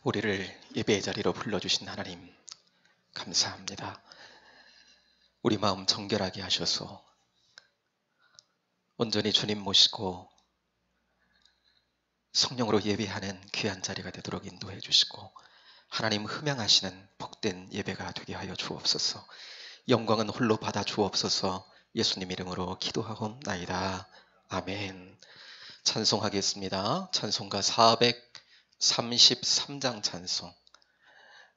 우리를 예배의 자리로 불러주신 하나님 감사합니다. 우리 마음 정결하게 하셔서 온전히 주님 모시고 성령으로 예배하는 귀한 자리가 되도록 인도해 주시고 하나님 흠양하시는 복된 예배가 되게 하여 주옵소서. 영광은 홀로 받아 주옵소서. 예수님 이름으로 기도하옵나이다. 아멘. 찬송하겠습니다. 찬송가 433장 찬송.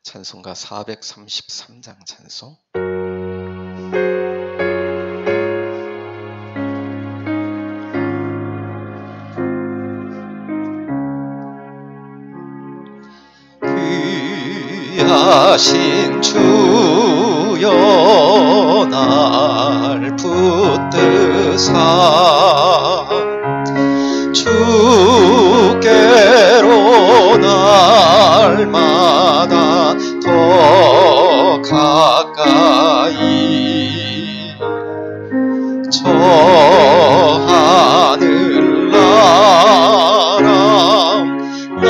찬송가 433장 찬송. 귀하신 주여 날 붙드사 주께로 날마다 더 가까이 저 하늘나라 나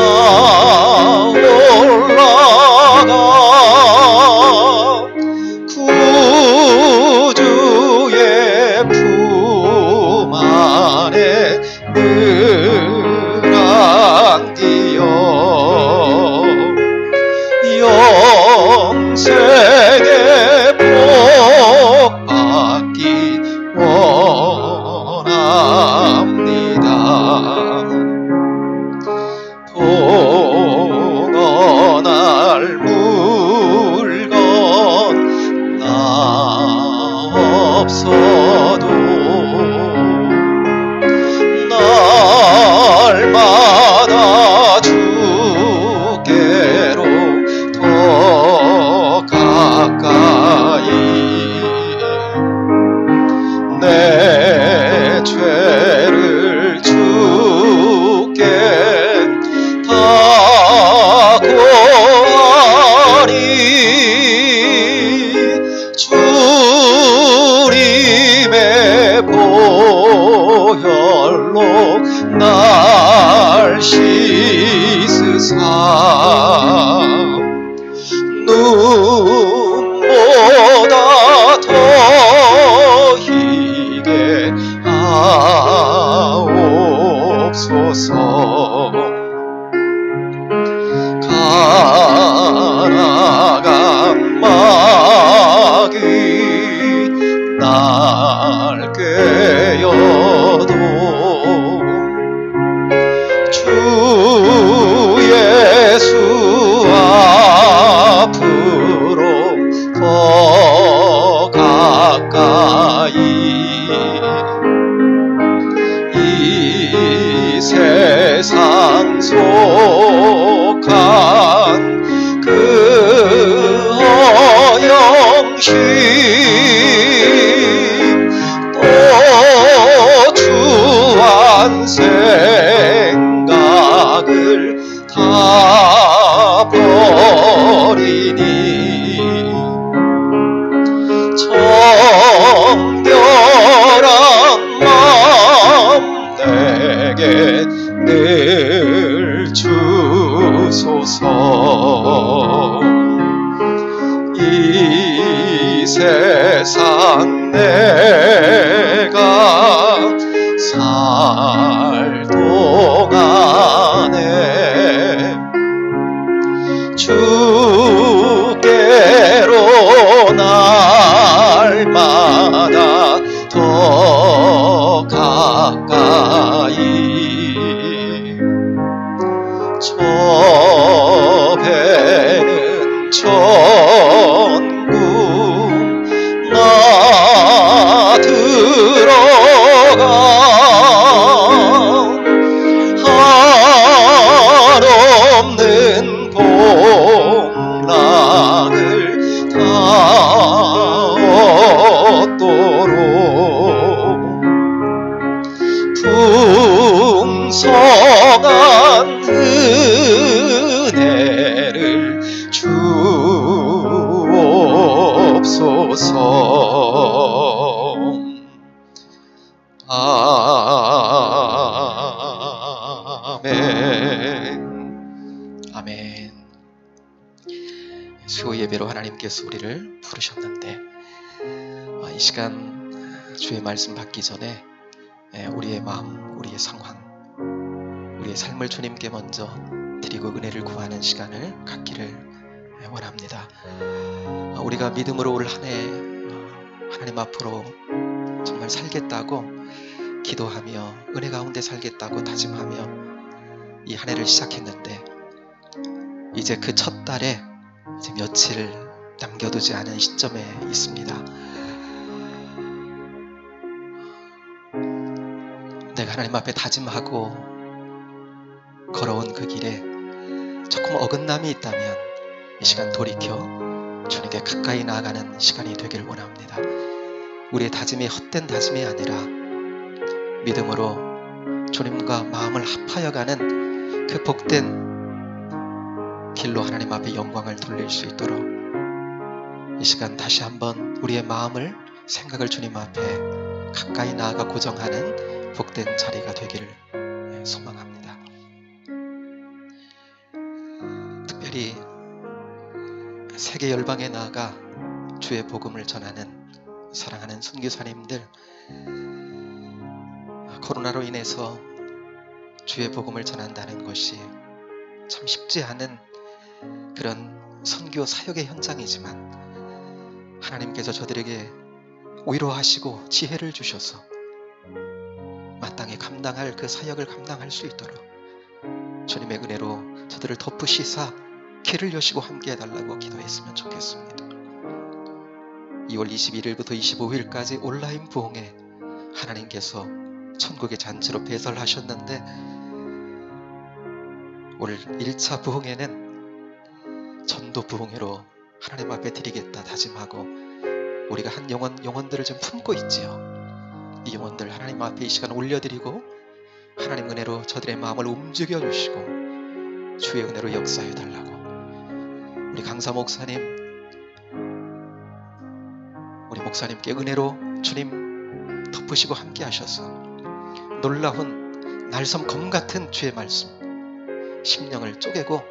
올라가 구주의 품 안에 늘 안기어 영생의 복 받기 원합니다. 동원할 물건 나 없어도 날마다 주께로 더 가까이 내 죄를 주께 다 고하리 주님의 보혈로 날 씻으사 눈보다 더 희게 하옵소서. 가나간 마귀 날 꿰어도 주 예수 앞으로 더 가까이 이 세상 속한 그 허영심 또 주한 생각을 다 버리니 정결한 마음 내게 늘 주소서. 이 세상 내가 살 동안에 주께로 날마다 더 가까이 저 배는 천국 나 들어가 한없는 공락을 다 얻도록 풍성한 은혜를 주옵소서. 아멘. 아멘. 예배로 하나님께서 우리를 부르셨는데 이 시간 주의 말씀 받기 전에 우리의 마음, 우리의 상황, 우리의 삶을 주님께 먼저 드리고 은혜를 구하는 시간을 갖기를 원합니다. 우리가 믿음으로 올 한 해 하나님 앞으로 정말 살겠다고 기도하며 은혜 가운데 살겠다고 다짐하며 이 한 해를 시작했는데 이제 그 첫 달에 이제 며칠 남겨두지 않은 시점에 있습니다. 내가 하나님 앞에 다짐하고 걸어온 그 길에 조금 어긋남이 있다면 이 시간 돌이켜 주님께 가까이 나아가는 시간이 되길 원합니다. 우리의 다짐이 헛된 다짐이 아니라 믿음으로 주님과 마음을 합하여 가는 그 복된 길로 하나님 앞에 영광을 돌릴 수 있도록 이 시간 다시 한번 우리의 마음을, 생각을 주님 앞에 가까이 나아가 고정하는 복된 자리가 되기를 소망합니다. 특별히 세계 열방에 나아가 주의 복음을 전하는 사랑하는 선교사님들, 코로나로 인해서 주의 복음을 전한다는 것이 참 쉽지 않은 그런 선교 사역의 현장이지만 하나님께서 저들에게 위로하시고 지혜를 주셔서 마땅히 감당할 그 사역을 감당할 수 있도록 주님의 은혜로 저들을 덮으시사 길을 여시고 함께 해달라고 기도했으면 좋겠습니다. 2월 21일부터 25일까지 온라인 부흥에 하나님께서 천국의 잔치로 배설하셨는데 오늘 1차 부흥회는 전도 부흥회로 하나님 앞에 드리겠다 다짐하고 우리가 한 영혼들을 좀 품고 있지요. 이 영혼들 하나님 앞에 이 시간 올려드리고 하나님 은혜로 저들의 마음을 움직여 주시고 주의 은혜로 역사해 달라고 우리 강사 목사님, 우리 목사님께 은혜로 주님 덮으시고 함께 하셔서 놀라운 날섬 검 같은 주의 말씀, 심령을 쪼개고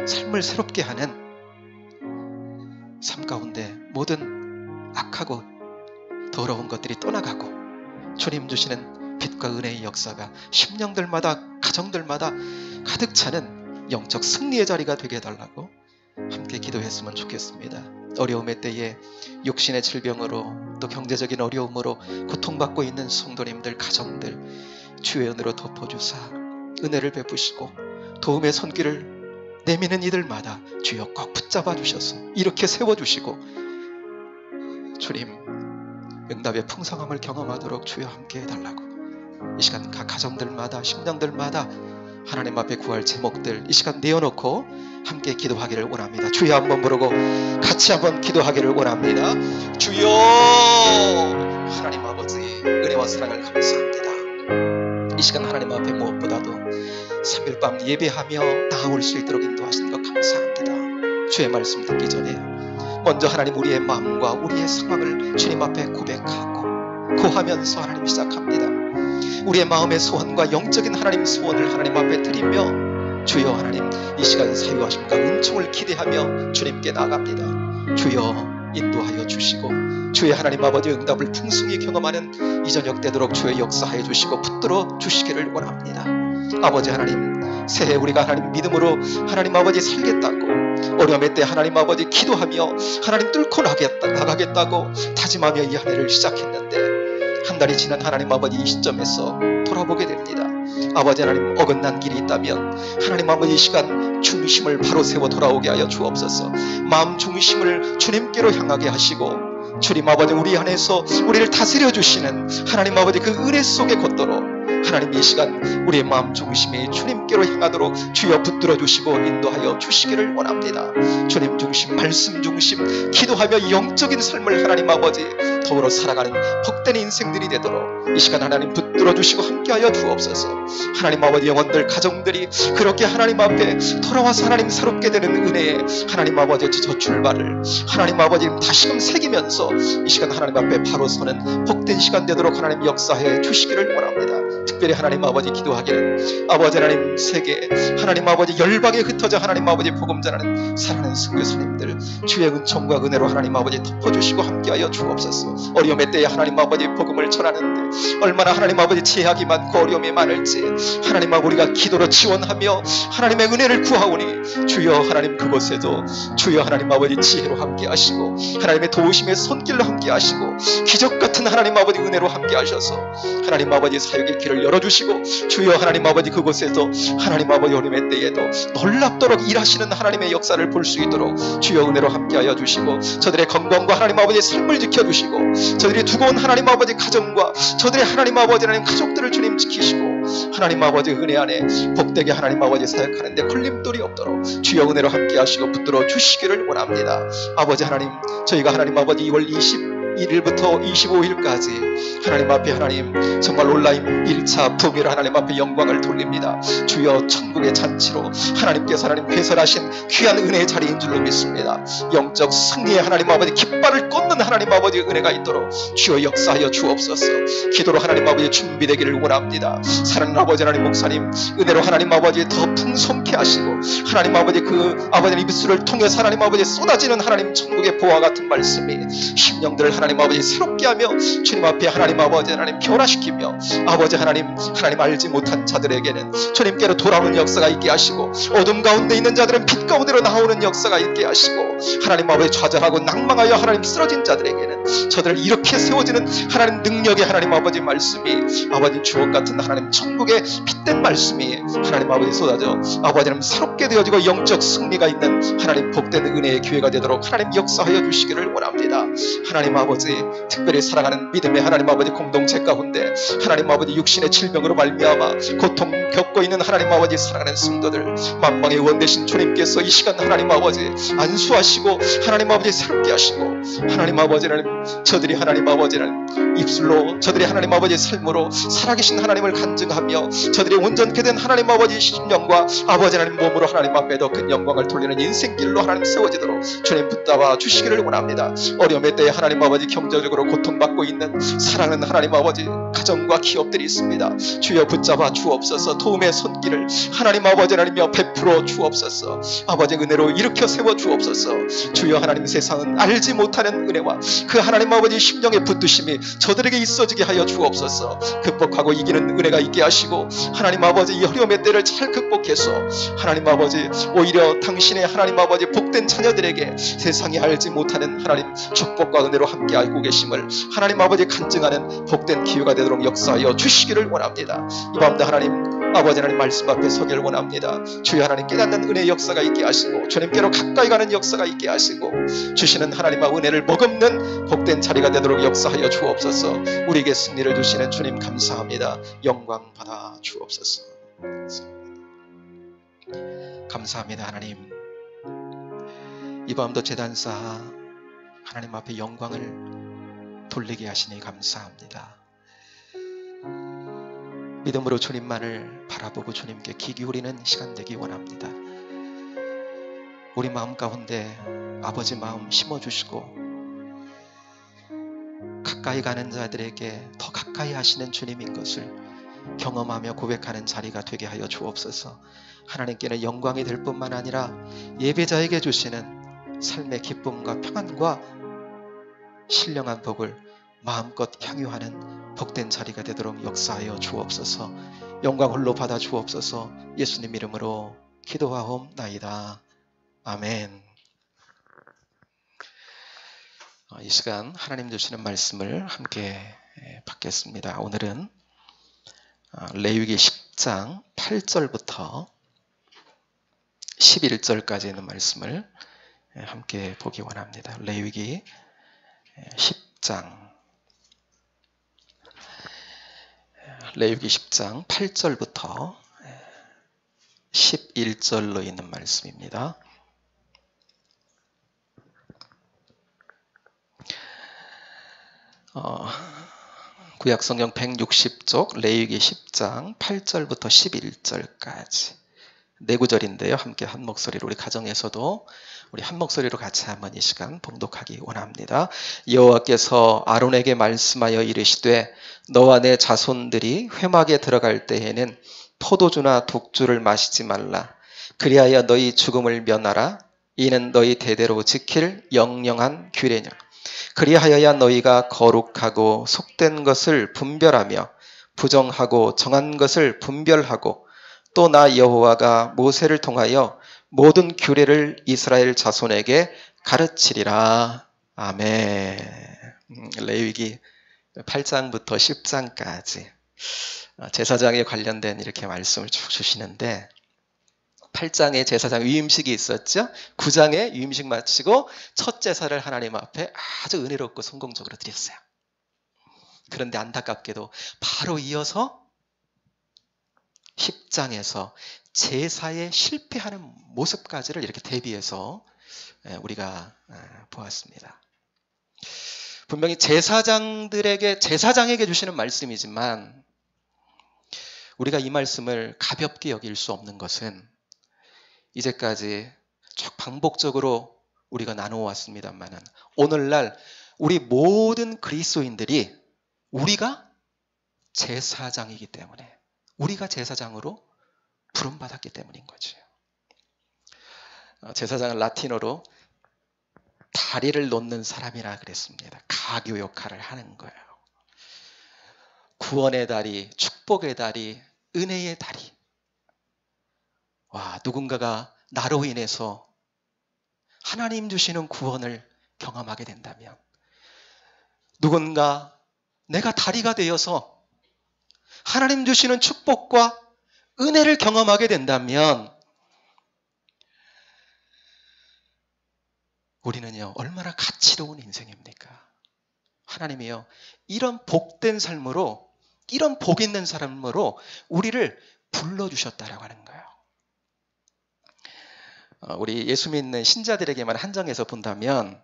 삶을 새롭게 하는 삶 가운데 모든 악하고 더러운 것들이 떠나가고 주님 주시는 빛과 은혜의 역사가 심령들마다, 가정들마다 가득 차는 영적 승리의 자리가 되게 해달라고 함께 기도했으면 좋겠습니다. 어려움의 때에 육신의 질병으로 또 경제적인 어려움으로 고통받고 있는 성도님들, 가정들 주의 은혜로 덮어주사 은혜를 베푸시고 도움의 손길을 내미는 이들마다 주여 꼭 붙잡아 주셔서 이렇게 세워주시고 주님 응답의 풍성함을 경험하도록 주여 함께 해달라고 이 시간 각 가정들마다 심령들마다 하나님 앞에 구할 제목들 이 시간 내어놓고 함께 기도하기를 원합니다. 주여 한번 부르고 같이 한번 기도하기를 원합니다. 주여 하나님 아버지 은혜와 사랑을 감사합니다. 이 시간 하나님 앞에 무엇보다도 3일 밤 예배하며 나아올 수 있도록 인도하시는 것 감사합니다. 주의 말씀 듣기 전에 먼저 하나님 우리의 마음과 우리의 상황을 주님 앞에 고백하고 고하면서 하나님 시작합니다. 우리의 마음의 소원과 영적인 하나님 소원을 하나님 앞에 드리며 주여 하나님 이 시간 사유하심과 은총을 기대하며 주님께 나갑니다. 주여 인도하여 주시고 주의 하나님 아버지 응답을 풍성히 경험하는 이 저녁 되도록 주의 역사하여 주시고 붙들어 주시기를 원합니다. 아버지 하나님 새해 우리가 하나님 믿음으로 하나님 아버지 살겠다고 어려움의 때 하나님 아버지 기도하며 하나님 뚫고 나가겠다고 다짐하며 이 한 해를 시작했는데 한 달이 지난 하나님 아버지 이 시점에서 돌아보게 됩니다. 아버지 하나님 어긋난 길이 있다면 하나님 아버지 이 시간 중심을 바로 세워 돌아오게 하여 주옵소서. 마음 중심을 주님께로 향하게 하시고 주님 아버지 우리 안에서 우리를 다스려 주시는 하나님 아버지 그 은혜 속에 걷도록 하나님 이 시간 우리의 마음 중심이 주님께로 향하도록 주여 붙들어 주시고 인도하여 주시기를 원합니다. 주님 중심, 말씀 중심, 기도하며 영적인 삶을 하나님 아버지 더불어 살아가는 복된 인생들이 되도록 이 시간 하나님 붙들어 주시고 함께하여 주옵소서. 하나님 아버지 영혼들, 가정들이 그렇게 하나님 앞에 돌아와서 하나님 새롭게 되는 은혜에 하나님 아버지 저 출발을 하나님 아버지 다시금 새기면서 이 시간 하나님 앞에 바로 서는 복된 시간 되도록 하나님 역사해 주시기를 원합니다. 특별히 하나님 아버지 기도하기를 아버지 하나님 세계 하나님 아버지 열방에 흩어져 하나님 아버지 복음 전하는 사랑하는 선교사님들 주의 은총과 은혜로 하나님 아버지 덮어주시고 함께하여 주옵소서. 어려움의 때에 하나님 아버지 복음을 전하는데 얼마나 하나님 아버지 제약이 많고 어려움이 많을지 하나님 아버지 우리가 기도로 지원하며 하나님의 은혜를 구하오니 주여 하나님 그곳에도 주여 하나님 아버지 지혜로 함께하시고 하나님의 도우심의 손길로 함께하시고 기적같은 하나님 아버지 은혜로 함께하셔서 하나님 아버지 사역의 길을 열어주시고 주여 하나님 아버지 그곳에서 하나님 아버지 어려움의 때에도 놀랍도록 일하시는 하나님의 역사를 볼 수 있도록 주여 은혜로 함께하여 주시고 저들의 건강과 하나님 아버지의 삶을 지켜주시고 저들이 두고 온 하나님 아버지 가정과 저들의 하나님 아버지 하나님 가족들을 주님 지키시고 하나님 아버지 은혜 안에 복되게 하나님 아버지 사역하는데 걸림돌이 없도록 주여 은혜로 함께하시고 붙들어 주시기를 원합니다. 아버지 하나님 저희가 하나님 아버지 2월 21일부터 25일까지 하나님 앞에 하나님 정말 온라인 1차 부흥회로 하나님 앞에 영광을 돌립니다. 주여 천국의 잔치로 하나님께서 하나님 배설하신 귀한 은혜의 자리인 줄로 믿습니다. 영적 승리의 하나님 아버지 깃발을 꽂는 하나님 아버지 은혜가 있도록 주여 역사하여 주옵소서. 기도로 하나님 아버지 준비되기를 원합니다. 사랑하는 아버지 하나님 목사님 은혜로 하나님 아버지 더 풍성케 하시고 하나님 아버지 그 아버지 입술을 통해서 하나님 아버지 쏟아지는 하나님 천국의 보화 같은 말씀이 심령들을 하나님 아버지 새롭게 하며 주님 앞에 하나님 아버지 하나님 변화시키며 아버지 하나님 알지 못한 자들에게는 주님께로 돌아오는 역사가 있게 하시고 어둠 가운데 있는 자들은 빛 가운데로 나오는 역사가 있게 하시고 하나님 아버지 좌절하고 낭망하여 하나님 쓰러진 자들에게는 저들을 이렇게 세워지는 하나님 능력의 하나님 아버지 말씀이 아버지 주옥 같은 하나님 천국의 빛된 말씀이 하나님 아버지 쏟아져 아버지 하나님 새롭게 되어지고 영적 승리가 있는 하나님 복된 은혜의 기회가 되도록 하나님 역사하여 주시기를 원합니다. 하나님 아버지 특별히 사랑하는 믿음의 하나님 아버지 공동체 가운데 하나님 아버지 육신의 질병으로 말미암아 고통 겪고 있는 하나님 아버지 사랑하는 성도들 만방의 원 되신 주님께서 이 시간 하나님 아버지 안수하시고 하나님 아버지 새롭게 하시고 하나님 아버지는 저들이 하나님 아버지는 입술로 저들이 하나님 아버지의 삶으로 살아계신 하나님을 간증하며 저들이 온전케 된 하나님 아버지 심령과 아버지 하나님 몸으로 하나님 앞에 더 큰 영광을 돌리는 인생길로 하나님 세워지도록 주님 붙잡아 주시기를 원합니다. 어려움의 때에 하나님 아버지 경제적으로 고통받고 있는 사랑하는 하나님 아버지 가정과 기업들이 있습니다. 주여 붙잡아 주옵소서. 도움의 손길을 하나님 아버지 하나님여 베풀어 주옵소서. 아버지 은혜로 일으켜 세워 주옵소서. 주여 하나님 세상은 알지 못하는 은혜와 그 하나님 아버지 심령의 붙드심이 저들에게 있어지게 하여 주옵소서. 극복하고 이기는 은혜가 있게 하시고 하나님 아버지 이 어려움의 때를 잘 극복해서 하나님 아버지 오히려 당신의 하나님 아버지 복된 자녀들에게 세상이 알지 못하는 하나님 축복과 은혜로 함께 알고 계심을 하나님 아버지 간증하는 복된 기회가 되도록 역사하여 주시기를 원합니다. 이 밤도 하나님 아버지 하나님 말씀 앞에 서기를 원합니다. 주여 하나님 깨닫는 은혜의 역사가 있게 하시고 주님께로 가까이 가는 역사가 있게 하시고 주시는 하나님의 은혜를 머금는 복된 자리가 되도록 역사하여 주옵소서. 우리에게 승리를 주시는 주님 감사합니다. 영광 받아 주옵소서. 감사합니다. 하나님 이 밤도 제단사 하나님 앞에 영광을 돌리게 하시니 감사합니다. 믿음으로 주님만을 바라보고 주님께 귀 기울이는 시간 되기 원합니다. 우리 마음 가운데 아버지 마음 심어주시고 가까이 가는 자들에게 더 가까이 하시는 주님인 것을 경험하며 고백하는 자리가 되게 하여 주옵소서. 하나님께는 영광이 될 뿐만 아니라 예배자에게 주시는 삶의 기쁨과 평안과 신령한 복을 마음껏 향유하는 복된 자리가 되도록 역사하여 주옵소서. 영광 홀로 받아 주옵소서. 예수님 이름으로 기도하옵나이다. 아멘. 이 시간 하나님 주시는 말씀을 함께 받겠습니다. 오늘은 레위기 10장 8절부터 11절까지 있는 말씀을 함께 보기 원합니다. 레위기 10장 8절부터 11절로 있는 말씀입니다. 구약성경 160쪽 레위기 10장 8절부터 11절까지 네 구절인데요. 함께 한 목소리로 우리 가정에서도 우리 한 목소리로 같이 한번 이 시간 봉독하기 원합니다. 여호와께서 아론에게 말씀하여 이르시되 너와 내 자손들이 회막에 들어갈 때에는 포도주나 독주를 마시지 말라. 그리하여 너희 죽음을 면하라. 이는 너희 대대로 지킬 영영한 규례냐. 그리하여야 너희가 거룩하고 속된 것을 분별하며 부정하고 정한 것을 분별하고 또 나 여호와가 모세를 통하여 모든 규례를 이스라엘 자손에게 가르치리라. 아멘. 레위기 8장부터 10장까지 제사장에 관련된 이렇게 말씀을 쭉 주시는데 8장에 제사장 위임식이 있었죠. 9장에 위임식 마치고 첫 제사를 하나님 앞에 아주 은혜롭고 성공적으로 드렸어요. 그런데 안타깝게도 바로 이어서 10장에서 제사에 실패하는 모습까지를 이렇게 대비해서 우리가 보았습니다. 분명히 제사장에게 주시는 말씀이지만 우리가 이 말씀을 가볍게 여길 수 없는 것은 이제까지 쭉 반복적으로 우리가 나누어왔습니다만은 오늘날 우리 모든 그리스도인들이 우리가 제사장이기 때문에 우리가 제사장으로 부름받았기 때문인 거죠. 제사장은 라틴어로 다리를 놓는 사람이라 그랬습니다. 가교 역할을 하는 거예요. 구원의 다리, 축복의 다리, 은혜의 다리. 와, 누군가가 나로 인해서 하나님 주시는 구원을 경험하게 된다면 누군가 내가 다리가 되어서 하나님 주시는 축복과 은혜를 경험하게 된다면 우리는요 얼마나 가치로운 인생입니까? 하나님이요 이런 복된 삶으로 이런 복 있는 삶으로 우리를 불러주셨다라고 하는 거예요. 우리 예수 믿는 신자들에게만 한정해서 본다면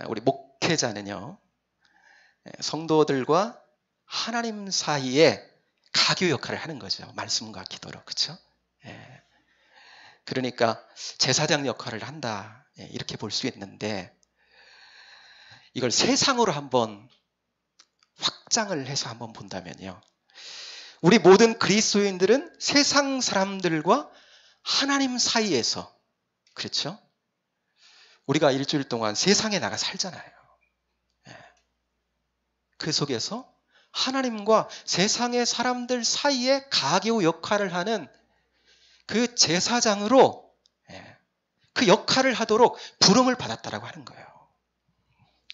우리 목회자는요 성도들과 하나님 사이에 가교 역할을 하는 거죠. 말씀과 기도로. 그렇죠? 그러니까 제사장 역할을 한다. 이렇게 볼 수 있는데 이걸 세상으로 한번 확장을 해서 한번 본다면요. 우리 모든 그리스도인들은 세상 사람들과 하나님 사이에서 그렇죠? 우리가 일주일 동안 세상에 나가 살잖아요. 그 속에서 하나님과 세상의 사람들 사이에 가교 역할을 하는 그 제사장으로 그 역할을 하도록 부름을 받았다라고 하는 거예요.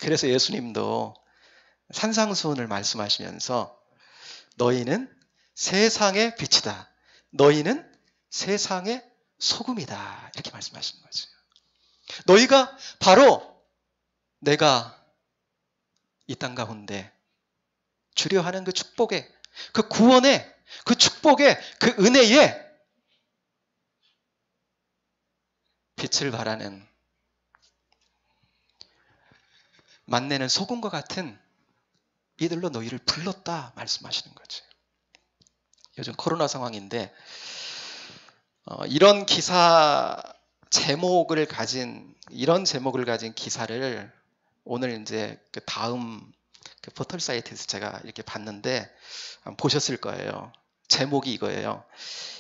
그래서 예수님도 산상수훈을 말씀하시면서 너희는 세상의 빛이다. 너희는 세상의 소금이다. 이렇게 말씀하시는 거죠. 너희가 바로 내가 이 땅 가운데 주려 하는 그 축복의, 그 구원의, 그 축복의, 그 은혜의 빛을 발하는 만내는 소금과 같은 이들로 너희를 불렀다 말씀하시는 거죠. 요즘 코로나 상황인데 이런 제목을 가진 기사를 오늘 이제 그 다음 그 포털 사이트에서 제가 이렇게 봤는데 보셨을 거예요. 제목이 이거예요.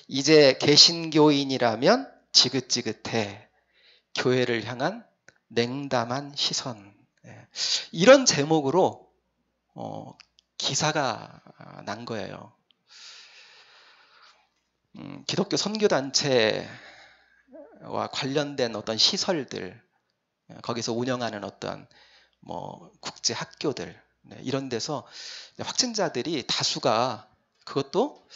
이제 개신교인이라면 지긋지긋해. 교회를 향한 냉담한 시선. 이런 제목으로 기사가 난 거예요. 기독교 선교단체와 관련된 어떤 시설들, 거기서 운영하는 어떤 국제 학교들 이런 데서 확진자들이 다수가 그것도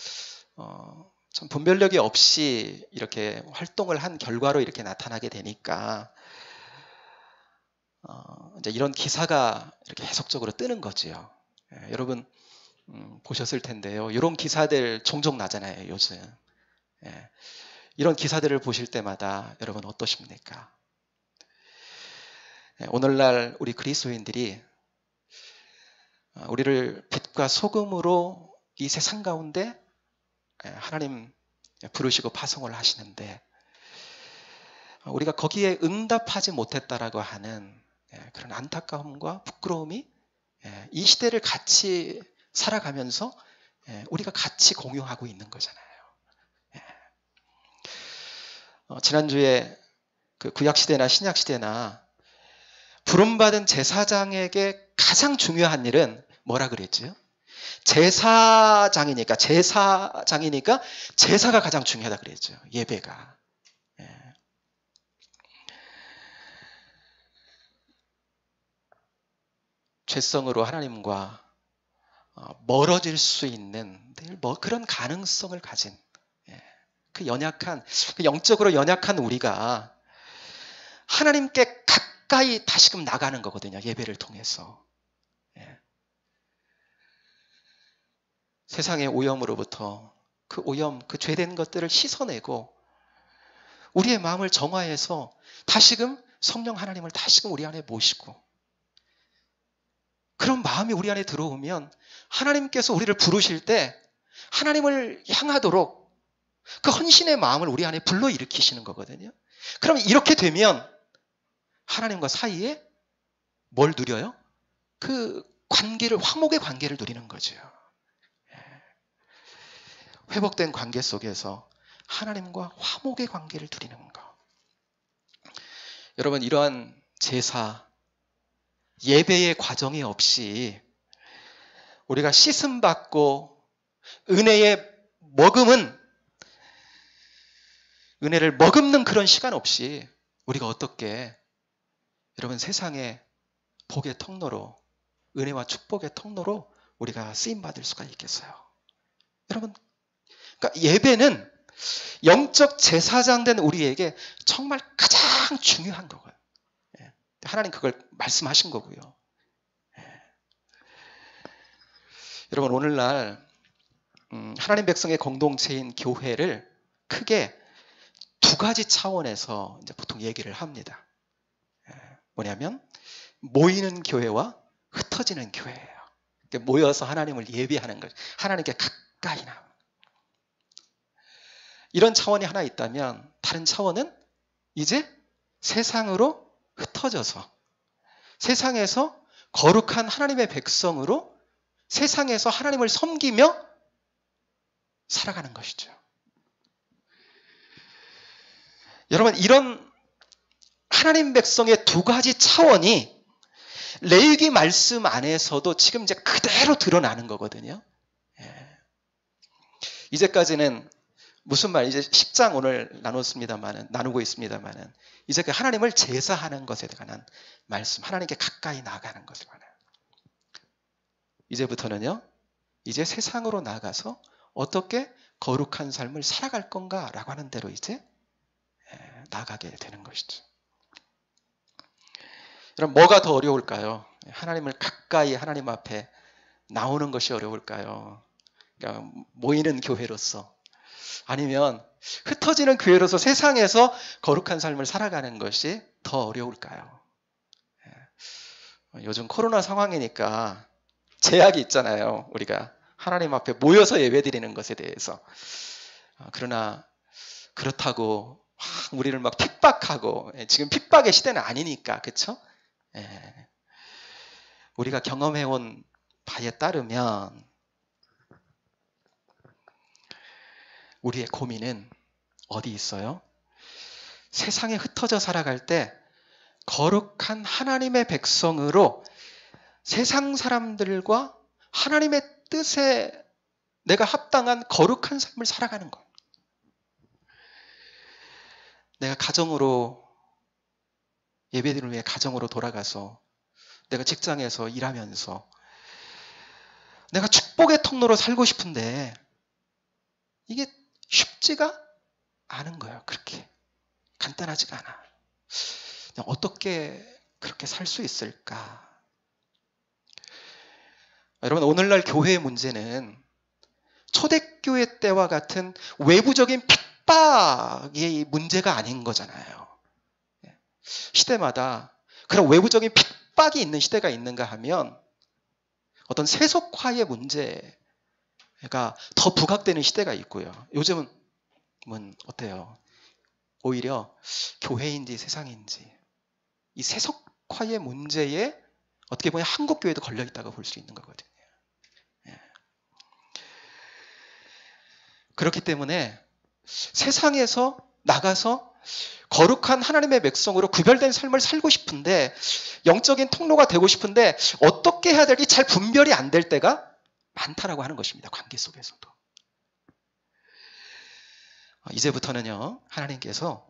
참 분별력이 없이 이렇게 활동을 한 결과로 이렇게 나타나게 되니까 이제 이런 기사가 이렇게 해석적으로 뜨는 거지요. 여러분 보셨을 텐데요. 이런 기사들 종종 나잖아요, 요즘. 이런 기사들을 보실 때마다 여러분 어떠십니까? 오늘날 우리 그리스도인들이 우리를 빛과 소금으로 이 세상 가운데 하나님 부르시고 파송을 하시는데 우리가 거기에 응답하지 못했다라고 하는 그런 안타까움과 부끄러움이 이 시대를 같이 살아가면서 우리가 같이 공유하고 있는 거잖아요. 지난주에 그 구약시대나 신약시대나 부름받은 제사장에게 가장 중요한 일은 뭐라 그랬죠? 제사장이니까 제사가 가장 중요하다 그랬죠. 예배가. 죄성으로 하나님과 멀어질 수 있는 그런 가능성을 가진 그 영적으로 연약한 우리가 하나님께 가까이 다시금 나가는 거거든요. 예배를 통해서. 세상의 오염으로부터 그 오염, 그 죄된 것들을 씻어내고 우리의 마음을 정화해서 다시금 성령 하나님을 다시금 우리 안에 모시고 그런 마음이 우리 안에 들어오면 하나님께서 우리를 부르실 때 하나님을 향하도록 그 헌신의 마음을 우리 안에 불러일으키시는 거거든요. 그럼 이렇게 되면 하나님과 사이에 뭘 누려요? 그 관계를, 화목의 관계를 누리는 거죠. 회복된 관계 속에서 하나님과 화목의 관계를 누리는 거. 여러분, 이러한 제사, 예배의 과정이 없이 우리가 씻음 받고 은혜의 은혜를 머금는 그런 시간 없이 우리가 어떻게 여러분 세상의 복의 통로로 은혜와 축복의 통로로 우리가 쓰임받을 수가 있겠어요. 여러분, 그러니까 예배는 영적 제사장 된 우리에게 정말 가장 중요한 거고요. 하나님 그걸 말씀하신 거고요. 여러분, 오늘날 하나님 백성의 공동체인 교회를 크게 두 가지 차원에서 이제 보통 얘기를 합니다. 뭐냐면 모이는 교회와 흩어지는 교회예요. 모여서 하나님을 예배하는 것, 하나님께 가까이 나오는. 이런 차원이 하나 있다면 다른 차원은 이제 세상으로 흩어져서 세상에서 거룩한 하나님의 백성으로 세상에서 하나님을 섬기며 살아가는 것이죠. 여러분, 이런 하나님 백성의 두 가지 차원이 레위기 말씀 안에서도 지금 이제 그대로 드러나는 거거든요. 이제까지는 무슨 말, 이제 10장 오늘 나누고 있습니다만은 이제 그 하나님을 제사하는 것에 관한 말씀, 하나님께 가까이 나가는 것에 관한. 이제부터는요, 이제 세상으로 나가서 어떻게 거룩한 삶을 살아갈 건가라고 하는 대로 이제 나가게 되는 것이죠. 여러분, 뭐가 더 어려울까요? 하나님을 가까이 하나님 앞에 나오는 것이 어려울까요? 그러니까 모이는 교회로서, 아니면 흩어지는 교회로서 세상에서 거룩한 삶을 살아가는 것이 더 어려울까요? 요즘 코로나 상황이니까 제약이 있잖아요. 우리가 하나님 앞에 모여서 예배드리는 것에 대해서. 그러나 그렇다고 우리를 막 핍박하고, 지금 핍박의 시대는 아니니까, 그렇죠? 우리가 경험해온 바에 따르면 우리의 고민은 어디 있어요? 세상에 흩어져 살아갈 때 거룩한 하나님의 백성으로 세상 사람들과 하나님의 뜻에 내가 합당한 거룩한 삶을 살아가는 것. 내가 가정으로, 예배드리는 위해 가정으로 돌아가서 내가 직장에서 일하면서 내가 축복의 통로로 살고 싶은데 이게 쉽지가 않은 거예요. 그렇게 간단하지가 않아. 어떻게 그렇게 살 수 있을까? 여러분, 오늘날 교회의 문제는 초대교회 때와 같은 외부적인 핍박이 문제가 아닌 거잖아요. 시대마다 그런 외부적인 핍박이 있는 시대가 있는가 하면 어떤 세속화의 문제가 더 부각되는 시대가 있고요. 요즘은 어때요? 오히려 교회인지 세상인지 이 세속화의 문제에 어떻게 보면 한국 교회도 걸려 있다고 볼 수 있는 거거든요. 예. 그렇기 때문에 세상에서 나가서 거룩한 하나님의 백성으로 구별된 삶을 살고 싶은데, 영적인 통로가 되고 싶은데 어떻게 해야 될지 잘 분별이 안 될 때가 많다라고 하는 것입니다. 관계 속에서도. 이제부터는요, 하나님께서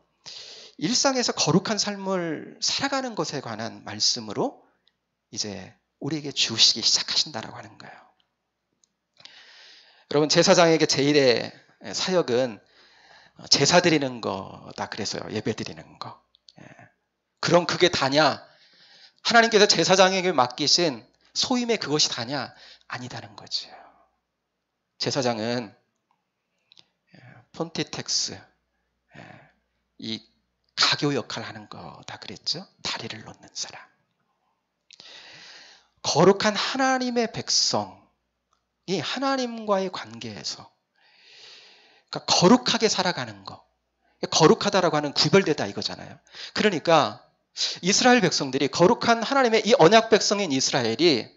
일상에서 거룩한 삶을 살아가는 것에 관한 말씀으로 이제 우리에게 주시기 시작하신다라고 하는 거예요. 여러분, 제사장에게 제1의 사역은 제사 드리는 거다 그래서요. 예배 드리는 거. 그럼 그게 다냐? 하나님께서 제사장에게 맡기신 소임의 그것이 다냐? 아니다는 거죠. 제사장은 폰티텍스, 이 가교 역할을 하는 거다 그랬죠. 다리를 놓는 사람. 거룩한 하나님의 백성이 하나님과의 관계에서, 그러니까 거룩하게 살아가는 거, 거룩하다라고 하는 구별되다 이거잖아요. 그러니까 이스라엘 백성들이, 거룩한 하나님의 이 언약 백성인 이스라엘이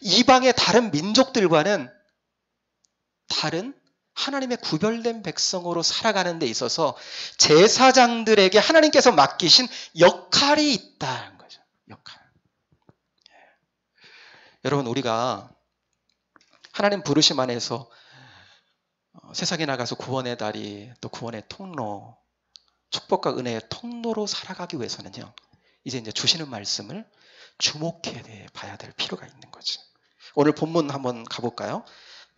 이방의 다른 민족들과는 다른 하나님의 구별된 백성으로 살아가는 데 있어서 제사장들에게 하나님께서 맡기신 역할이 있다는 거죠. 역할. 여러분, 우리가 하나님 부르심 안에서 세상에 나가서 구원의 다리, 또 구원의 통로, 축복과 은혜의 통로로 살아가기 위해서는요, 이제 주시는 말씀을 주목해 봐야 될 필요가 있는 거죠. 오늘 본문 한번 가볼까요?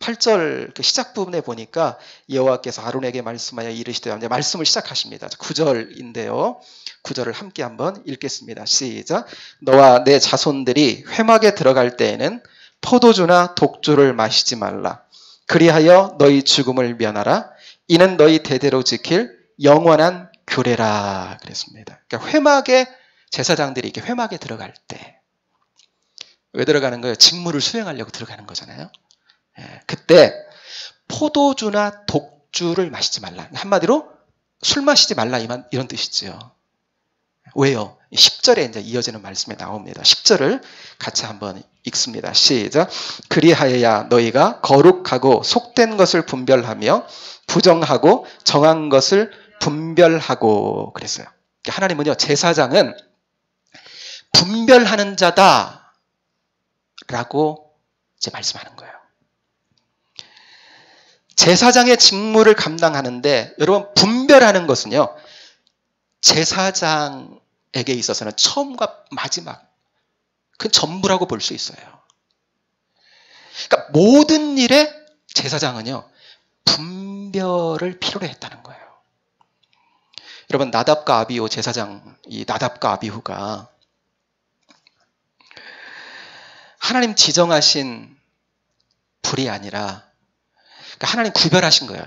8절 그 시작 부분에 보니까 여호와께서 아론에게 말씀하여 이르시되, 이제 말씀을 시작하십니다. 9절인데요. 9절을 함께 한번 읽겠습니다. 시작. 너와 내 자손들이 회막에 들어갈 때에는 포도주나 독주를 마시지 말라. 그리하여 너희 죽음을 면하라. 이는 너희 대대로 지킬 영원한 규례라. 그랬습니다. 그러니까 회막에, 제사장들이 이렇게 회막에 들어갈 때 왜 들어가는 거예요? 직무를 수행하려고 들어가는 거잖아요. 그때 포도주나 독주를 마시지 말라. 한마디로 술 마시지 말라, 이런 뜻이죠. 왜요? 10절에 이제 이어지는 말씀이 나옵니다. 10절을 같이 한번 읽습니다. 시작. 그리하여야 너희가 거룩하고 속된 것을 분별하며 부정하고 정한 것을 분별하고 그랬어요. 하나님은요, 제사장은 분별하는 자다라고 이제 말씀하는 거예요. 제사장의 직무를 감당하는데, 여러분, 분별하는 것은요, 제사장에게 있어서는 처음과 마지막, 그 전부라고 볼 수 있어요. 그러니까 모든 일에 제사장은요, 분별을 필요로 했다는 거예요. 여러분, 나답과 아비후 제사장, 이 나답과 아비후가 하나님 지정하신 불이 아니라, 그러니까 하나님 구별하신 거예요.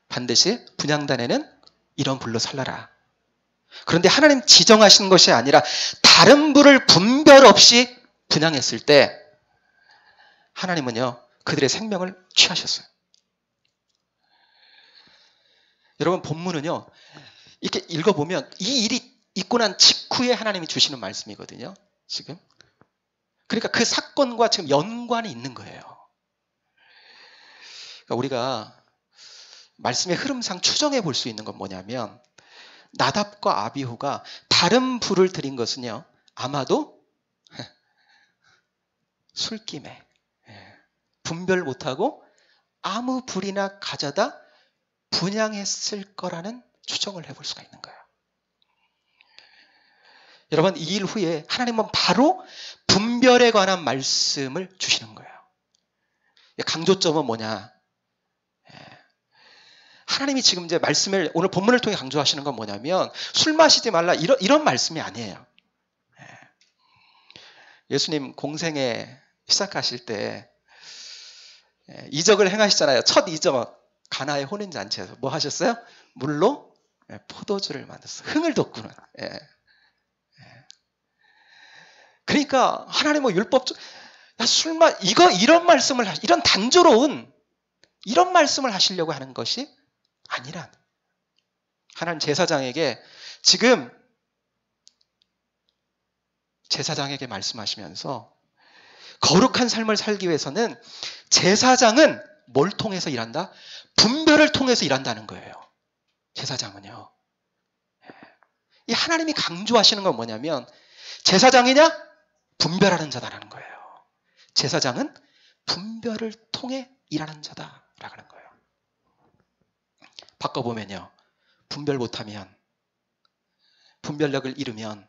반드시 분향단에는 이런 불로 살라라. 그런데 하나님 지정하신 것이 아니라 다른 불을 분별 없이 분향했을 때 하나님은요, 그들의 생명을 취하셨어요. 여러분, 본문은요, 이렇게 읽어보면 이 일이 있고 난 직후에 하나님이 주시는 말씀이거든요. 지금. 그러니까 그 사건과 지금 연관이 있는 거예요. 그러니까 우리가 말씀의 흐름상 추정해 볼 수 있는 건 뭐냐면, 나답과 아비후가 다른 불을 드린 것은요, 아마도 술김에 분별 못하고 아무 불이나 가져다 분향했을 거라는 추정을 해볼 수가 있는 거예요. 여러분, 이 일 후에 하나님은 바로 분별에 관한 말씀을 주시는 거예요. 강조점은 뭐냐? 하나님이 지금 이제 말씀을, 오늘 본문을 통해 강조하시는 건 뭐냐면, 술 마시지 말라, 이런 말씀이 아니에요. 예수님 공생에 시작하실 때 이적을 행하시잖아요. 첫 이적, 가나의 혼인잔치에서 뭐 하셨어요? 물로 포도주를 만들었어요. 흥을 돋구는. 그러니까 하나님은 율법, 이런 말씀을, 이런 단조로운 이런 말씀을 하시려고 하는 것이 아니란. 하나님 제사장에게 지금 제사장에게 말씀하시면서 거룩한 삶을 살기 위해서는 제사장은 뭘 통해서 일한다? 분별을 통해서 일한다는 거예요. 제사장은요. 이 하나님이 강조하시는 건 뭐냐면 제사장이냐? 분별하는 자다라는 거예요. 제사장은 분별을 통해 일하는 자다라고 하는 거예요. 바꿔보면요. 분별 못하면, 분별력을 잃으면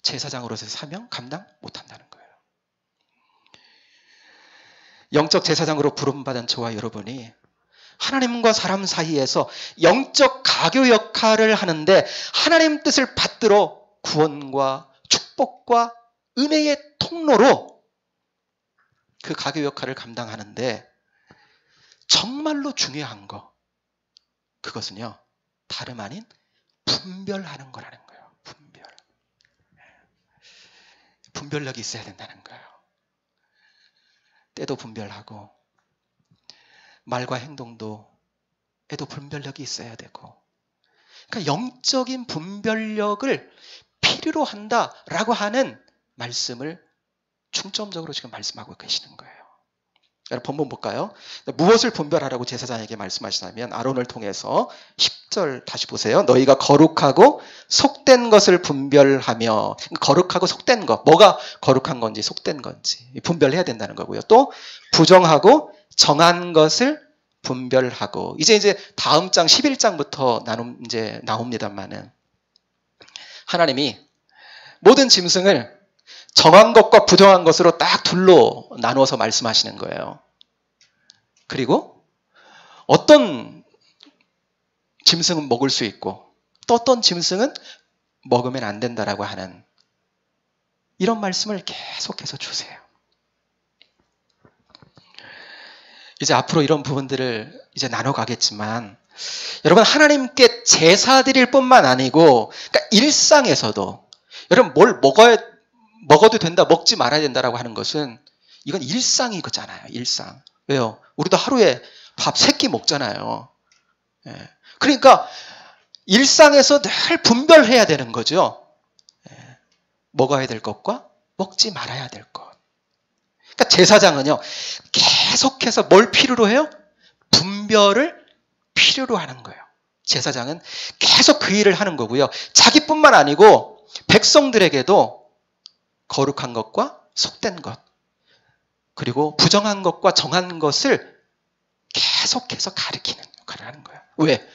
제사장으로서의 사명 감당 못한다는 거예요. 영적 제사장으로 부름받은 저와 여러분이 하나님과 사람 사이에서 영적 가교 역할을 하는데 하나님 뜻을 받들어 구원과 축복과 은혜의 통로로 그 가교 역할을 감당하는데 정말로 중요한 거, 그것은요 다름 아닌 분별하는 거라는 거예요. 분별력이 있어야 된다는 거예요. 때도 분별하고 말과 행동도 에도 분별력이 있어야 되고, 그러니까 영적인 분별력을 필요로 한다라고 하는 말씀을 중점적으로 지금 말씀하고 계시는 거예요. 여러분 본문 볼까요? 무엇을 분별하라고 제사장에게 말씀하시냐면 아론을 통해서 10절 다시 보세요. 너희가 거룩하고 속된 것을 분별하며, 거룩하고 속된 것, 뭐가 거룩한 건지 속된 건지 분별해야 된다는 거고요. 또 부정하고 정한 것을 분별하고, 이제 다음 장 11장부터 이제 나옵니다만은 하나님이 모든 짐승을 정한 것과 부정한 것으로 딱 둘로 나누어서 말씀하시는 거예요. 그리고 어떤 짐승은 먹을 수 있고 또 어떤 짐승은 먹으면 안 된다라고 하는 이런 말씀을 계속해서 주세요. 이제 앞으로 이런 부분들을 이제 나눠가겠지만 여러분 하나님께 제사 드릴 뿐만 아니고 그러니까 일상에서도 여러분 뭘 먹어도 된다, 먹지 말아야 된다라고 하는 것은 이건 일상이잖아요. 일상. 왜요? 우리도 하루에 밥 3끼 먹잖아요. 예. 그러니까 일상에서 늘 분별해야 되는 거죠. 예. 먹어야 될 것과 먹지 말아야 될 것. 그러니까 제사장은요. 계속해서 뭘 필요로 해요? 분별을 필요로 하는 거예요. 제사장은 계속 그 일을 하는 거고요. 자기뿐만 아니고 백성들에게도 거룩한 것과 속된 것, 그리고 부정한 것과 정한 것을 계속해서 가르치는 역할을 하는 거예요. 왜?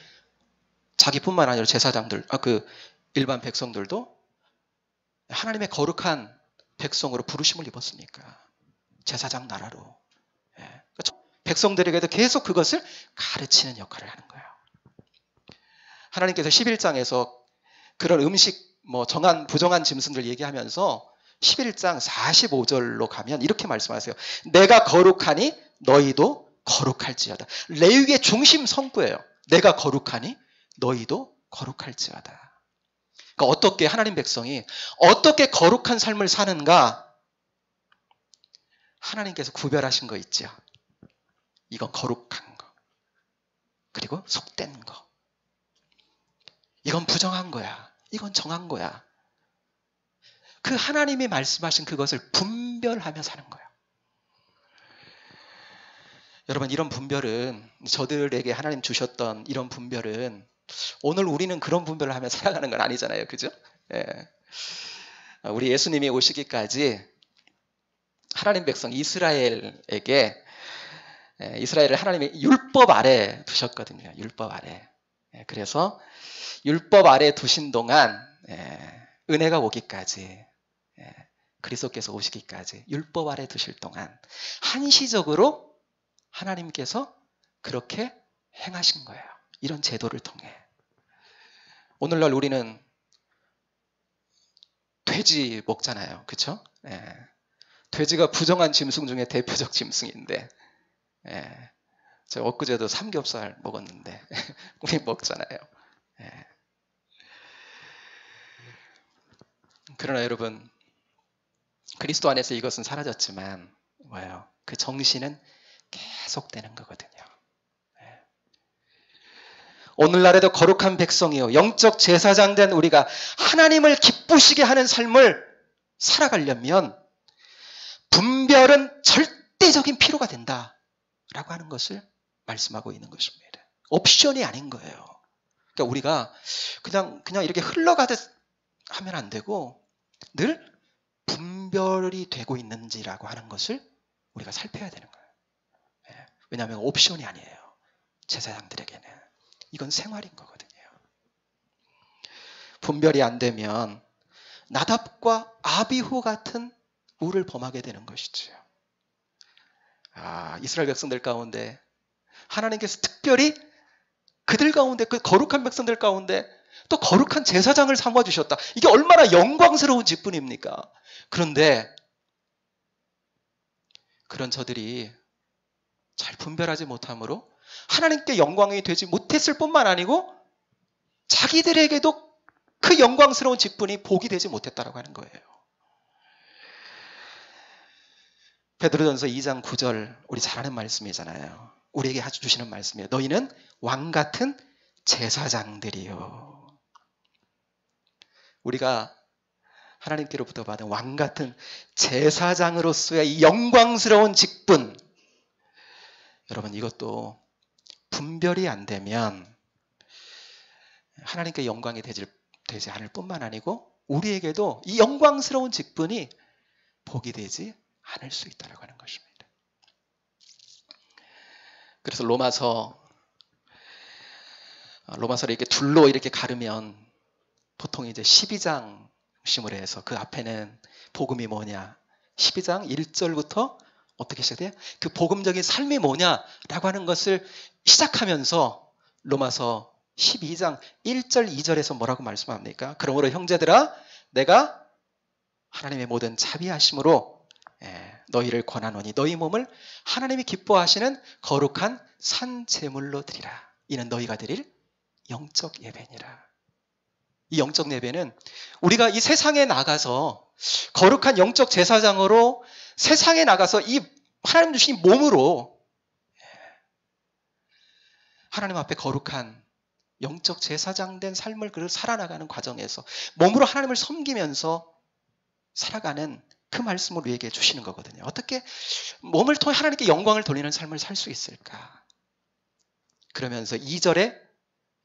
자기뿐만 아니라 제사장들, 그 일반 백성들도 하나님의 거룩한 백성으로 부르심을 입었으니까 제사장 나라로. 그러니까 백성들에게도 계속 그것을 가르치는 역할을 하는 거예요. 하나님께서 11장에서 그런 음식, 정한 부정한 짐승들 얘기하면서 11장 45절로 가면 이렇게 말씀하세요. 내가 거룩하니 너희도 거룩할지어다. 레위기의 중심 성구예요. 내가 거룩하니 너희도 거룩할지어다. 그러니까 어떻게 하나님 백성이 어떻게 거룩한 삶을 사는가? 하나님께서 구별하신 거 있죠. 이건 거룩한 거. 그리고 속된 거. 이건 부정한 거야. 이건 정한 거야. 그 하나님이 말씀하신 그것을 분별하며 사는 거예요. 여러분 이런 분별은, 저들에게 하나님 주셨던 이런 분별은 오늘 우리는 그런 분별을 하며 살아가는 건 아니잖아요. 그죠? 예. 우리 예수님이 오시기까지 하나님 백성 이스라엘에게, 이스라엘을 하나님이 율법 아래 두셨거든요. 율법 아래. 그래서 율법 아래 두신 동안 은혜가 오기까지, 그리스도께서 오시기까지 율법 아래 두실 동안 한시적으로 하나님께서 그렇게 행하신 거예요. 이런 제도를 통해. 오늘날 우리는 돼지 먹잖아요. 그렇죠? 돼지가 부정한 짐승 중에 대표적 짐승인데, 저 엊그제도 삼겹살 먹었는데 우리 먹잖아요. 그러나 여러분 그리스도 안에서 이것은 사라졌지만 뭐예요? 그 정신은 계속되는 거거든요. 오늘날에도 거룩한 백성이요 영적 제사장 된 우리가 하나님을 기쁘시게 하는 삶을 살아가려면 분별은 절대적인 필요가 된다라고 하는 것을 말씀하고 있는 것입니다. 옵션이 아닌 거예요. 그러니까 우리가 그냥 이렇게 흘러가듯 하면 안 되고 늘 분별이 되고 있는지라고 하는 것을 우리가 살펴야 되는 거예요. 왜냐하면 옵션이 아니에요. 제사장들에게는. 이건 생활인 거거든요. 분별이 안 되면 나답과 아비후 같은 우를 범하게 되는 것이죠. 이스라엘 백성들 가운데 하나님께서 특별히 그들 가운데 그 거룩한 백성들 가운데 또 거룩한 제사장을 삼아주셨다. 이게 얼마나 영광스러운 직분입니까? 그런데 그런 저들이 잘 분별하지 못함으로 하나님께 영광이 되지 못했을 뿐만 아니고 자기들에게도 그 영광스러운 직분이 복이 되지 못했다라고 하는 거예요. 베드로전서 2장 9절 우리 잘 아는 말씀이잖아요. 우리에게 주시는 말씀이에요. 너희는 왕같은 제사장들이요. 우리가 하나님께로부터 받은 왕같은 제사장으로서의 이 영광스러운 직분, 여러분 이것도 분별이 안 되면 하나님께 영광이 되지 않을 뿐만 아니고 우리에게도 이 영광스러운 직분이 복이 되지 않을 수 있다고 하는 것입니다. 그래서 로마서를 이렇게 둘로 이렇게 가르면 보통 이제 12장 중심으로 해서 그 앞에는 복음이 뭐냐, 12장 1절부터 어떻게 시작돼요? 그 복음적인 삶이 뭐냐라고 하는 것을 시작하면서 로마서 12장 1절 2절에서 뭐라고 말씀합니까? 그러므로 형제들아 내가 하나님의 모든 자비하심으로 너희를 권하노니 너희 몸을 하나님이 기뻐하시는 거룩한 산 제물로 드리라. 이는 너희가 드릴 영적 예배니라. 이 영적 예배는 우리가 이 세상에 나가서 거룩한 영적 제사장으로 세상에 나가서 이 하나님 주신 몸으로 하나님 앞에 거룩한 영적 제사장 된 삶을 살아나가는 과정에서 몸으로 하나님을 섬기면서 살아가는 그 말씀을 우리에게 주시는 거거든요. 어떻게 몸을 통해 하나님께 영광을 돌리는 삶을 살 수 있을까? 그러면서 2절에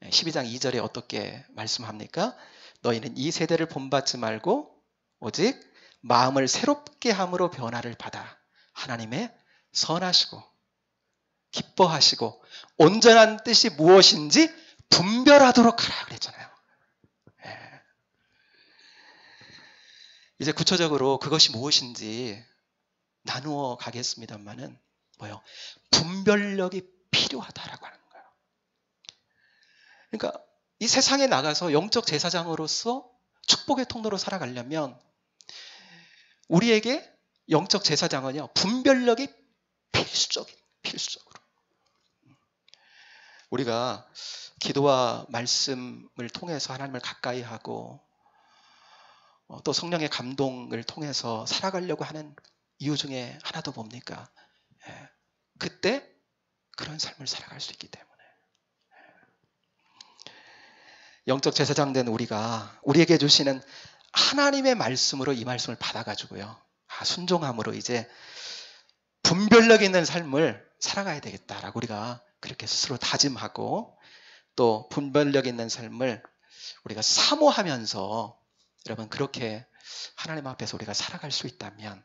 12장 2절에 어떻게 말씀합니까? 너희는 이 세대를 본받지 말고 오직 마음을 새롭게 함으로 변화를 받아 하나님의 선하시고 기뻐하시고 온전한 뜻이 무엇인지 분별하도록 하라 그랬잖아요. 이제 구체적으로 그것이 무엇인지 나누어 가겠습니다만은 뭐요? 분별력이 필요하다라고 하는 거예요. 그러니까 이 세상에 나가서 영적 제사장으로서 축복의 통로로 살아가려면 우리에게 영적 제사장은요 분별력이 필수적으로 우리가 기도와 말씀을 통해서 하나님을 가까이 하고 또 성령의 감동을 통해서 살아가려고 하는 이유 중에 하나도 뭡니까? 그때 그런 삶을 살아갈 수 있기 때문에 영적 제사장 된 우리에게 주시는 하나님의 말씀으로 이 말씀을 받아가지고요 순종함으로 이제 분별력 있는 삶을 살아가야 되겠다라고 우리가 그렇게 스스로 다짐하고 또 분별력 있는 삶을 우리가 사모하면서 여러분 그렇게 하나님 앞에서 우리가 살아갈 수 있다면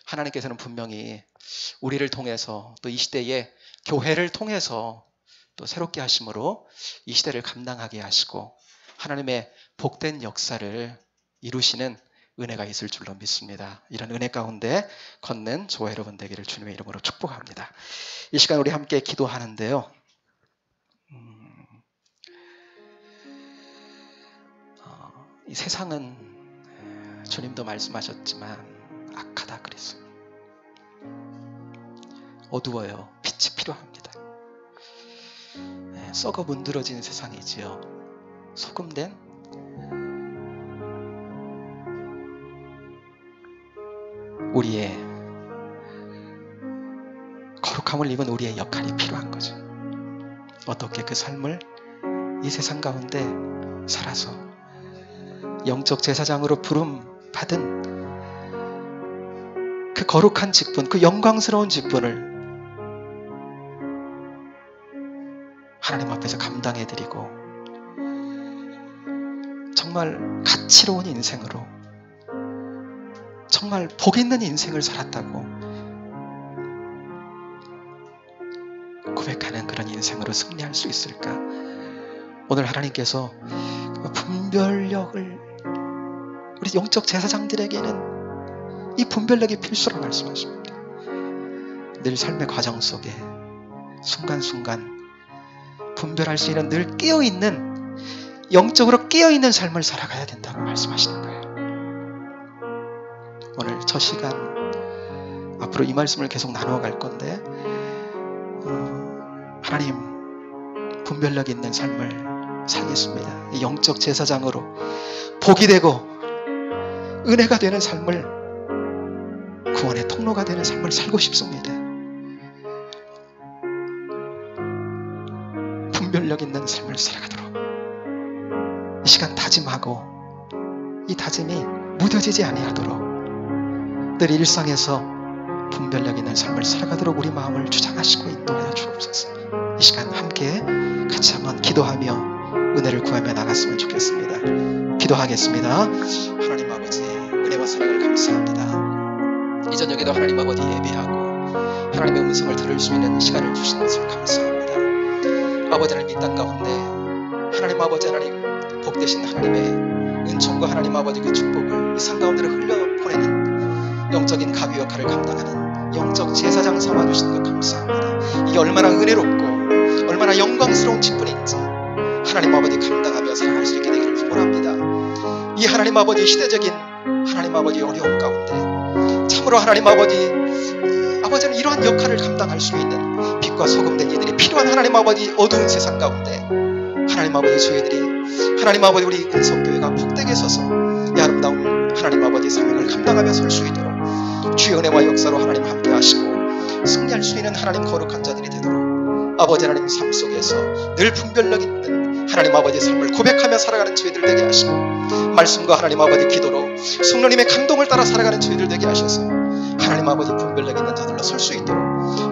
하나님께서는 분명히 우리를 통해서 또 이 시대에 교회를 통해서 또 새롭게 하심으로 이 시대를 감당하게 하시고 하나님의 복된 역사를 이루시는 은혜가 있을 줄로 믿습니다. 이런 은혜 가운데 걷는 저와 여러분 되기를 주님의 이름으로 축복합니다. 이 시간 우리 함께 기도하는데요. 이 세상은 주님도 말씀하셨지만 악하다 그랬어요. 어두워요. 빛이 필요합니다. 썩어 문드러진 세상이지요. 소금된 우리의 거룩함을 입은 우리의 역할이 필요한 거죠. 어떻게 그 삶을 이 세상 가운데 살아서 영적 제사장으로 부름 받은 그 거룩한 직분, 그 영광스러운 직분을 하나님 앞에서 감당해드리고 정말 가치로운 인생으로, 정말 복 있는 인생을 살았다고 고백하는 그런 인생으로 승리할 수 있을까? 오늘 하나님께서 분별력을, 우리 영적 제사장들에게는 이 분별력이 필수라고 말씀하십니다. 늘 삶의 과정 속에 순간순간 분별할 수 있는, 늘 깨어있는, 영적으로 깨어있는 삶을 살아가야 된다고 말씀하시는 거예요. 오늘 첫 시간 앞으로 이 말씀을 계속 나누어 갈 건데 하나님 분별력 있는 삶을 살겠습니다. 이 영적 제사장으로 복이 되고 은혜가 되는 삶을, 구원의 통로가 되는 삶을 살고 싶습니다. 분별력 있는 삶을 살아가도록 이 시간 다짐하고, 이 다짐이 무뎌지지 아니하도록 늘 일상에서 분별력 있는 삶을 살아가도록 우리 마음을 주장하시고 인도하여 주옵소서. 이 시간 함께 같이 한번 기도하며 은혜를 구하며 나갔으면 좋겠습니다. 기도하겠습니다. 하나님 아버지, 은혜와 사랑을 감사합니다. 이 저녁에도 하나님 아버지 예배하고 하나님의 음성을 들을 수 있는 시간을 주신 것을 감사합니다. 아버지 하나님, 이 땅 가운데 하나님 아버지 하나님 복되신 하나님의 은총과 하나님 아버지 그 축복을 이 상 가운데로 흘려보내는 영적인 가비 역할을 감당하는 영적 제사장 삼아주신 것 감사합니다. 이게 얼마나 은혜롭고 얼마나 영광스러운 직분인지 하나님 아버지 감당하며 살아갈 수 있게 되기를 소원합니다. 이 하나님 아버지 시대적인 하나님 아버지 어려움 가운데 참으로 하나님 아버지는 이러한 역할을 감당할 수 있는 빛과 소금 된 이들이 필요한 하나님 아버지 어두운 세상 가운데 하나님 아버지 저희들이 하나님 아버지 우리 은성교회가 복되게 서서 이 아름다운 하나님 아버지 사명을 감당하며 설 수 있도록 주의 은혜와 역사로 하나님 함께 하시고 승리할 수 있는 하나님 거룩한 자들이 되도록 아버지 하나님 삶 속에서 늘 분별력 있는 하나님 아버지 삶을 고백하며 살아가는 저희들 되게 하시고 말씀과 하나님 아버지 기도로 성령님의 감동을 따라 살아가는 저희들 되게 하셔서 하나님 아버지 분별력 있는 자들로 설 수 있도록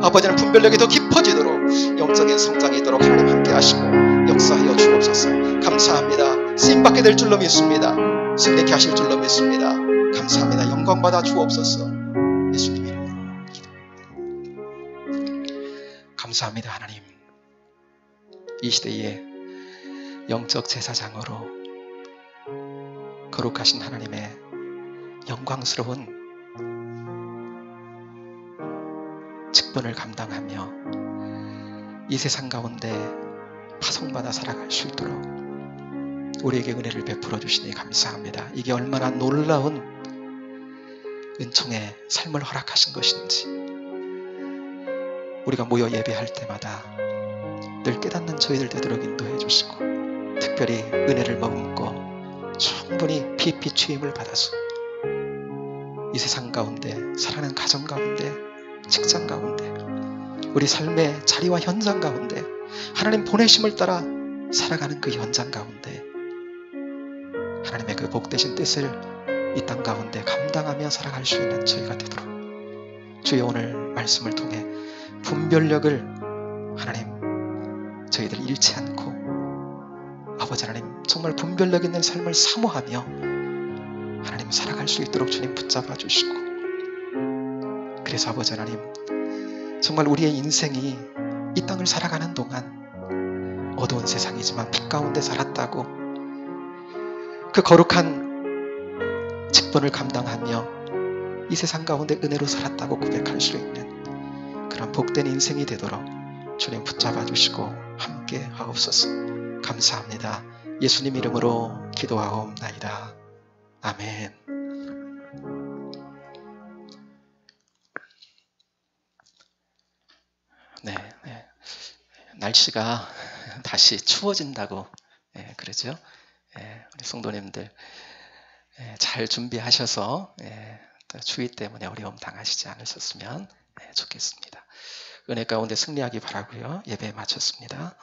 아버지는 분별력이 더 깊어지도록 영적인 성장이 있도록 하나님 함께 하시고 역사하여 주옵소서. 감사합니다. 쓰임받게 될 줄로 믿습니다. 승리케 하실 줄로 믿습니다. 감사합니다. 영광 받아 주옵소서. 예수님 이름으로 기도합니다. 감사합니다. 하나님, 이 시대에 영적 제사장으로 거룩하신 하나님의 영광스러운 직분을 감당하며 이 세상 가운데 파송받아 살아갈 수 있도록 우리에게 은혜를 베풀어 주시니 감사합니다. 이게 얼마나 놀라운 은총의 삶을 허락하신 것인지 우리가 모여 예배할 때마다 늘 깨닫는 저희들 되도록 인도해 주시고 특별히 은혜를 머금고 충분히 깊이 취임을 받아서 이 세상 가운데 살아가는 가정 가운데 직장 가운데 우리 삶의 자리와 현장 가운데 하나님 보내심을 따라 살아가는 그 현장 가운데 하나님의 그 복되신 뜻을 이 땅 가운데 감당하며 살아갈 수 있는 저희가 되도록 주의 오늘 말씀을 통해 분별력을 하나님 저희들 잃지 않고 아버지 하나님 정말 분별력 있는 삶을 사모하며 하나님 살아갈 수 있도록 주님 붙잡아 주시고 그래서 아버지 하나님 정말 우리의 인생이 이 땅을 살아가는 동안 어두운 세상이지만 빛 가운데 살았다고 그 거룩한 직분을 감당하며 이 세상 가운데 은혜로 살았다고 고백할 수 있는 그런 복된 인생이 되도록 주님 붙잡아 주시고 함께 하옵소서. 감사합니다. 예수님 이름으로 기도하옵나이다. 아멘. 네. 날씨가 다시 추워진다고 그러죠. 우리 성도님들 잘 준비하셔서 추위 때문에 어려움 당하시지 않으셨으면 좋겠습니다. 은혜 가운데 승리하기 바라고요. 예배 마쳤습니다.